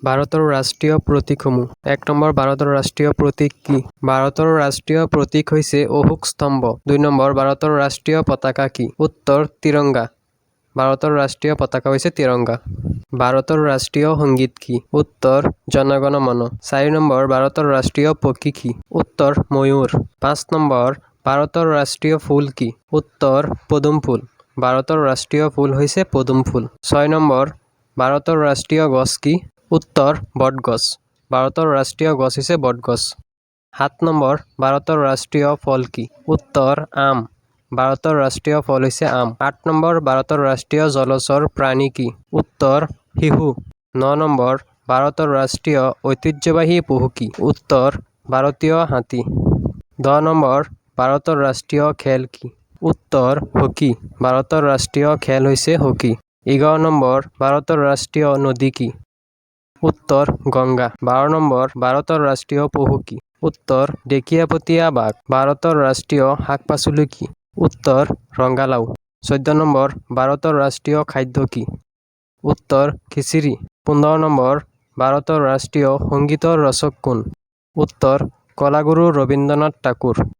ভাৰতৰ ৰাষ্ট্ৰীয় প্ৰতীকসমূহ। ১ নম্বৰ ভাৰতৰ ৰাষ্ট্ৰীয় প্ৰতীক কি? ভাৰতৰ ৰাষ্ট্ৰীয় প্ৰতীক হৈছে অশোক স্তম্ভ। ২ নম্বৰ ভাৰতৰ ৰাষ্ট্ৰীয় পতাকা কি? উত্তৰ তিৰংগা। ভাৰতৰ ৰাষ্ট্ৰীয় পতাকা হৈছে তিৰংগা। ভাৰতৰ ৰাষ্ট্ৰীয় সংগীত কি? উত্তৰ জন গণ মন। ৪ নম্বৰ ভাৰতৰ ৰাষ্ট্ৰীয় পক্ষী কি? উত্তৰ ময়ূৰ। ৫ নম্বৰ ভাৰতৰ ৰাষ্ট্ৰীয় ফুল কি? উত্তৰ পদুম ফুল। ভাৰতৰ ৰাষ্ট্ৰীয় ফুল হৈছে পদুম ফুল। ৬ নম্বৰ ভাৰতৰ ৰাষ্ট্ৰীয় গছ কি? উত্তৰ বটগছ। ভাৰতৰ ৰাষ্ট্ৰীয় গছ হৈছে বটগছ। ৭ নম্বৰ ভাৰতৰ ৰাষ্ট্ৰীয় ফল কি? উত্তৰ আম। ভাৰতৰ ৰাষ্ট্ৰীয় ফল হৈছে আম। ৮ নম্বৰ ভাৰতৰ ৰাষ্ট্ৰীয় জলচৰ প্ৰাণী কি? উত্তৰ শিহু। ৯ নম্বৰ ভাৰতৰ ৰাষ্ট্ৰীয় ঐতিহ্যবাহী পশু কি? উত্তৰ ভাৰতীয় হাতী। ১০ নম্বৰ ভাৰতৰ ৰাষ্ট্ৰীয় খেল কি? উত্তৰ হকী। ভাৰতৰ ৰাষ্ট্ৰীয় খেল হৈছে হকী। ১১ নম্বৰ ভাৰতৰ ৰাষ্ট্ৰীয় নদী কি? উত্তৰ গংগা। ১২ নম্বৰ ভাৰতৰ ৰাষ্ট্ৰীয় পশু কি? উত্তৰ ঢেঁকীয়াপতীয়া বাঘ। ভাৰতৰ ৰাষ্ট্ৰীয় শাক-পাচলি কি? উত্তৰ ৰঙালাও। ১৪ নম্বৰ ভাৰতৰ ৰাষ্ট্ৰীয় খাদ্য কি? উত্তৰ খিচিৰি। ১৫ নম্বৰ ভাৰতৰ ৰাষ্ট্ৰীয় সংগীতৰ ৰচক কোন? উত্তৰ কলাগুৰু ৰবীন্দ্ৰনাথ ঠাকুৰ।